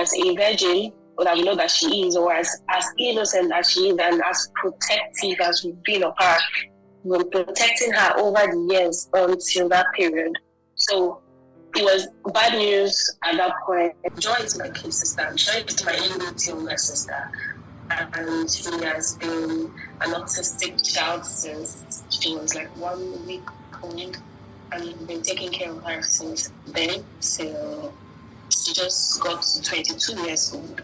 as a virgin, that we know that she is, or as innocent as she is, and as protective as we've been of her, we're protecting her over the years until that period. So it was bad news at that point. Joy is my kid sister. Joy is my younger sister. And she has been an autistic child since she was like 1 week old. And we've been taking care of her since then. So she just got to 22 years old.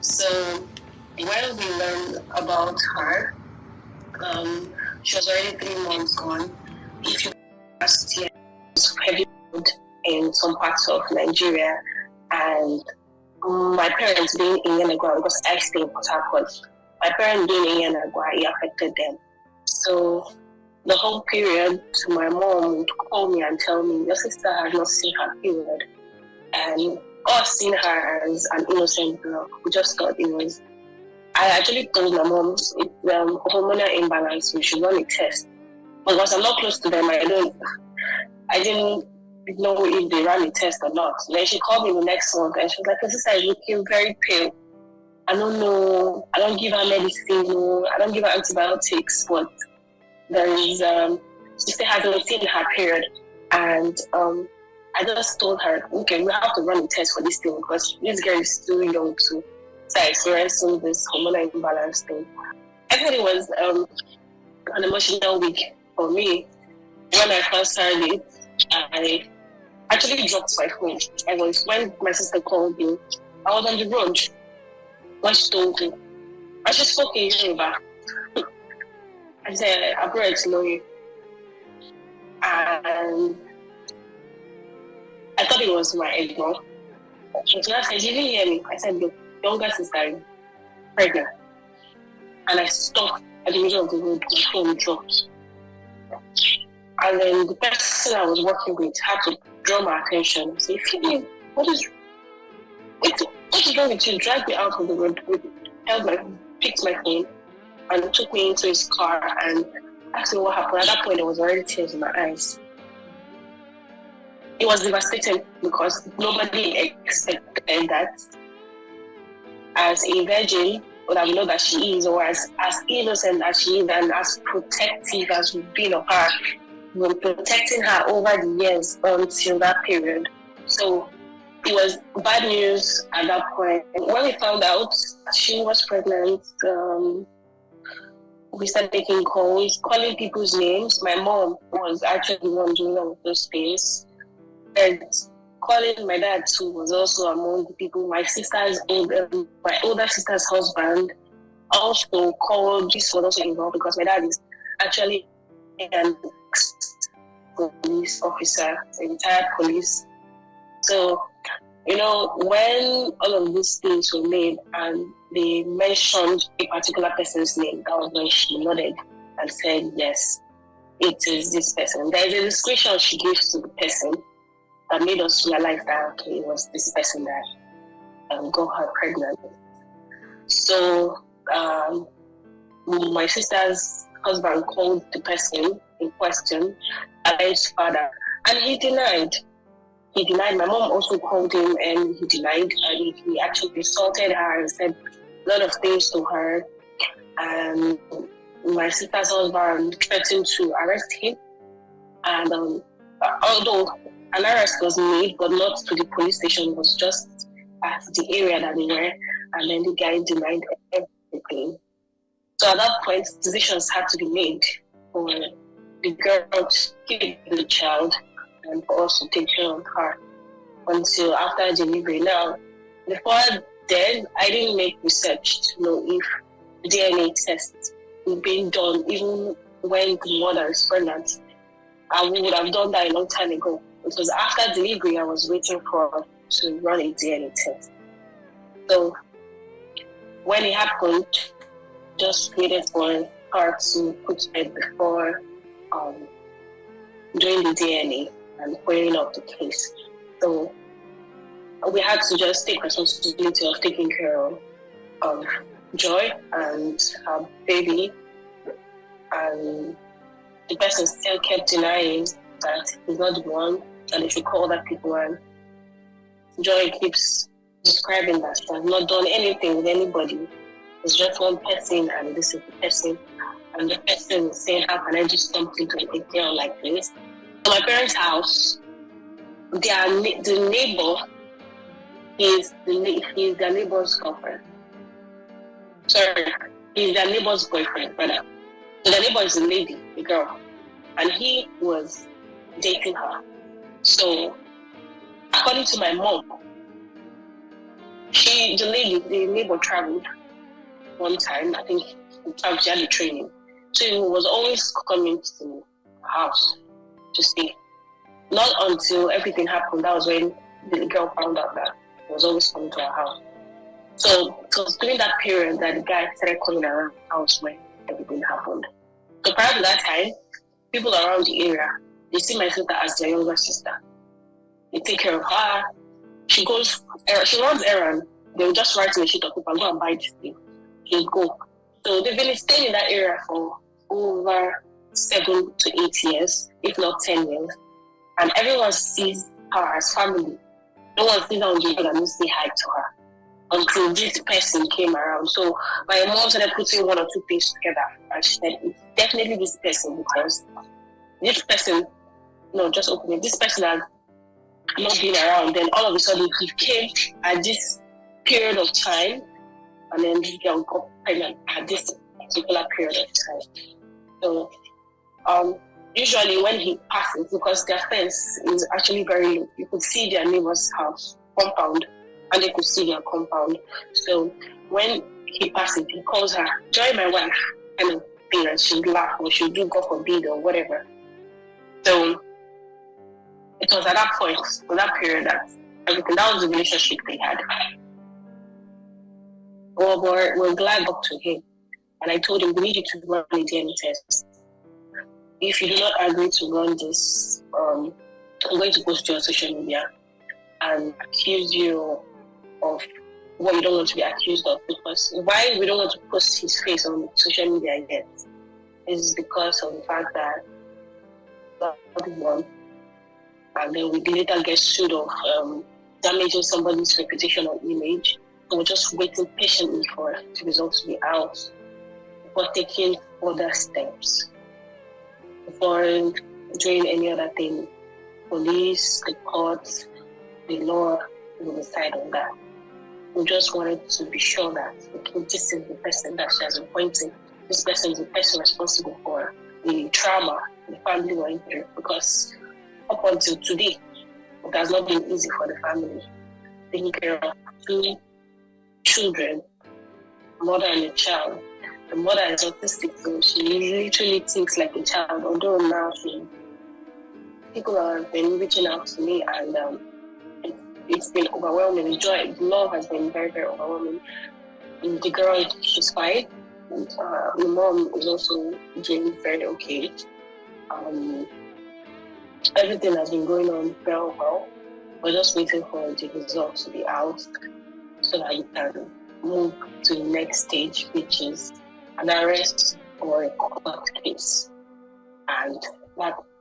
So when we learned about her, she was already 3 months gone. If you last year, it was heavy in some parts of Nigeria, and my parents being in Yanagwa, because I stay in Port Harcourt, my parents being in Yanagwa, it affected them. So the whole period, my mom would call me and tell me, your sister has not seen her period. And us seeing her as an innocent girl, we just thought it was. I actually told my mom, it's hormonal imbalance, we should run a test. Because I'm not close to them, I didn't know if they ran a test or not. Then she called me the next month and she was like, your sister is looking very pale. I don't know, I don't give her medicine, I don't give her antibiotics, but there is, she still hasn't seen her period. And I just told her, okay, we have to run a test for this thing because this girl is still young to start experiencing this hormonal imbalance thing. I thought it was an emotional week for me. When I first heard it, I actually dropped my phone. When my sister called me, I was on the road when she told me. I just spoke in Yoruba. I said, I brought to know you. And I thought it was my ego. She said, you didn't hear me. I said, your younger sister is pregnant. And I stopped at the middle of the road, my phone dropped. And then the person I was working with had to draw my attention and say, Phoebe, what is wrong with you? Dragged me out of the road, picked my phone, and took me into his car and asked me what happened. At that point, there was already tears in my eyes. It was devastating because nobody expected that as a virgin, that we know that she is, or as innocent as she is, and as protective as we've been of her, we're protecting her over the years until that period. So it was bad news at that point. When we found out she was pregnant, we started taking calls, calling people's names. My mom was actually the one doing all of those things. And calling my dad too was also among the people. My older sister's husband also called. This was also involved because my dad is actually an police officer, a retired police. So, when all of these things were made and they mentioned a particular person's name, that was when she nodded and said, yes, it is this person. There is a description she gives to the person that made us realize that, okay, it was this person that got her pregnant. So my sister's husband called the person in question, alleged father, and he denied. My mom also called him and he denied, and he actually assaulted her and said a lot of things to her. And my sister's husband threatened to arrest him. And although an arrest was made, but not to the police station, it was just at the area that they were, and then the guy denied everything. So at that point, decisions had to be made for the girl to keep the child and for us to take care of her until after delivery. Now, before then, I didn't make research to know if DNA tests were being done, even when the mother is pregnant. And we would have done that a long time ago. It was after delivery I was waiting to run a DNA test. So when it happened, just waited for her to put bed before doing the DNA and following up the case. So we had to just take responsibility of taking care of Joy and her baby, and the person still kept denying that he's not the one, and they should call that people, and Joy keeps describing that she has not done anything with anybody. It's just one person, and this is the person. And the person is saying, how can I do something to a girl like this? So my parents' house, the neighbor is their neighbor's girlfriend. Sorry, he's their neighbor's boyfriend, brother. So the neighbor is a lady, a girl, and he was dating her. So according to my mom, the neighbor traveled one time. I think she had a training. So he was always coming to the house to stay. Not until everything happened, that was when the girl found out that he was always coming to our house. So it was during that period that the guy started coming around the house when everything happened. So prior to that time, people around the area, they see my sister as their younger sister. They take care of her. She runs errands. They'll just write in a sheet of paper, go and buy this thing. She'll go. So they've been staying in that area for over 7 to 8 years, if not 10 years. And everyone sees her as family. No one sees her on the road and don't say hi to her until this person came around. So my mom started putting one or two things together, and she said, it's definitely this person, because this person, no, just open it. This person has not been around. Then all of a sudden he came at this period of time, and then this girl got pregnant at this particular period of time. So usually when he passes, because their fence is actually very low, you could see their neighbor's house compound, and they could see their compound. So when he passes, he calls her, "Joy, my wife," kind of thing, and she'd laugh, or she'd do God forbid or whatever. So it was at that point, for that period, that was the relationship they had. Well, we're glad up to him. And I told him, we need you to run a DNA test. If you do not agree to run this, I'm going to post you on social media and accuse you of what you don't want to be accused of. Because why we don't want to post his face on social media yet is because of the fact that one, and then we later get sued of damaging somebody's reputation or image. So we're just waiting patiently for the results to be out before taking further steps, before doing any other thing. Police, the courts, the law will decide on that. We just wanted to be sure that, okay, this is the person that she has appointed. This person is the person responsible for the trauma the family went through, because up until today, it has not been easy for the family. Taking care of 2 children, a mother and a child. The mother is autistic, so she literally thinks like a child, although now people have been reaching out to me, and it's been overwhelming. The love has been very, very overwhelming. And the girl, she's fine. And, the mom is also doing very okay. Everything has been going on very well. We're just waiting for the results to be out so that we can move to the next stage, which is an arrest or a court case. And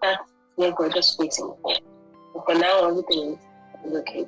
that's what we're just waiting for. But for now, everything is okay.